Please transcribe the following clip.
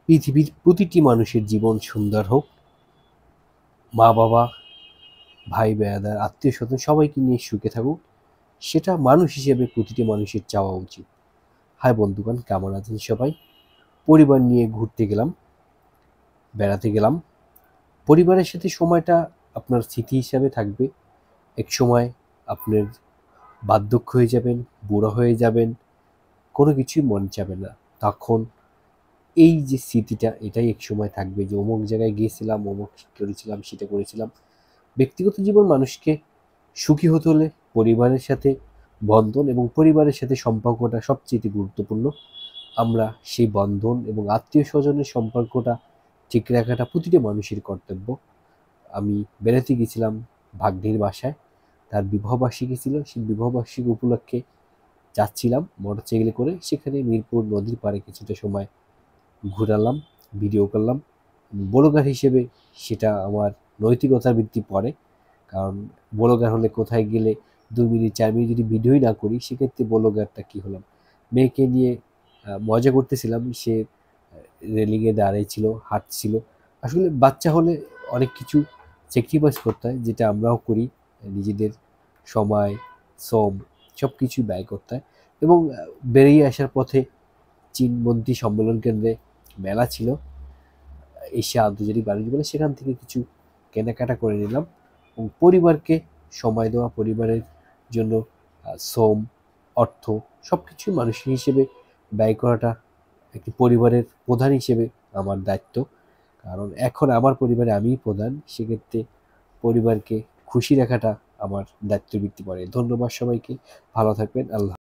পৃথিবীর প্রতিটি মানুষের জীবন সুন্দর হোক, মা বাবা, ভাই বেয়াদার, আত্মীয় স্বজন সবাইকে নিয়ে সুখে থাকুক, সেটা মানুষ হিসেবে প্রতিটি মানুষের চাওয়া উচিত। হাই বন্ধুগণ, কেমন আছেন সবাই? পরিবার নিয়ে ঘুরতে গেলাম, বেড়াতে গেলাম। পরিবারের সাথে সময়টা আপনার স্মৃতি হিসাবে থাকবে। এক সময় আপনার বার্ধক্য হয়ে যাবেন, বুড়ো হয়ে যাবেন, কোনো কিছুই মনে যাবে না। তখন এই যে স্মৃতিটা, এটাই এক সময় থাকবে যে অমুক জায়গায় গিয়েছিলাম, অমুক করেছিলাম, সেটা করেছিলাম। ব্যক্তিগত জীবন মানুষকে সুখী হতে হলে পরিবারের সাথে বন্ধন এবং পরিবারের সাথে সম্পর্কটা সবচেয়ে গুরুত্বপূর্ণ। আমরা সেই বন্ধন এবং আত্মীয় স্বজনের সম্পর্কটা ঠিক রাখাটা প্রতিটি মানুষের কর্তব্য। আমি বেড়াতে গেছিলাম ভাগ্নির বাসায়, তার বিবাহবার্ষিকী ছিল। সেই বিবাহবার্ষিকী উপলক্ষে যাচ্ছিলাম মোটরসাইকেলে করে, সেখানে মিরপুর নদীর পাড়ে কিছুটা সময় ঘুরালাম, ভিডিও করলাম। ব্লগার হিসেবে সেটা আমার নৈতিকতার ভিত্তি পড়ে। কারণ ব্লগার হলে কোথায় গেলে 2 মিনিট 4 মিনিট যদি ভিডিওই না করি, সেক্ষেত্রে ব্লগারটা কী হলাম? মেয়েকে নিয়ে মজা করতেছিলাম, সে রেলিংয়ে দাঁড়িয়ে ছিল, হাঁটছিল। আসলে বাচ্চা হলে অনেক কিছু স্যাক্রিফাইস করতে হয়, যেটা আমরাও করি। নিজেদের সময়, শ্রম সব কিছুই ব্যয় করতে হয়। এবং বেরিয়ে আসার পথে চীনবন্দি সম্মেলন কেন্দ্রে মেলা ছিল, এশিয়া আন্তর্জাতিক বাণিজ্য মেলা, সেখান থেকে কিছু কেনাকাটা করে নিলাম। এবং পরিবারকে সময় দেওয়া, পরিবারের জন্য শ্রম, অর্থ সব কিছুই মানুষ হিসেবে ব্যয় করাটা একটি পরিবারের প্রধান হিসেবে আমার দায়িত্ব। কারণ এখন আমার পরিবারে আমিই প্রধান, সেক্ষেত্রে পরিবারকে খুশি রাখাটা আমার দায়িত্বের ভিত্তি পড়ে। ধন্যবাদ সবাইকে, ভালো থাকবেন, আল্লাহ।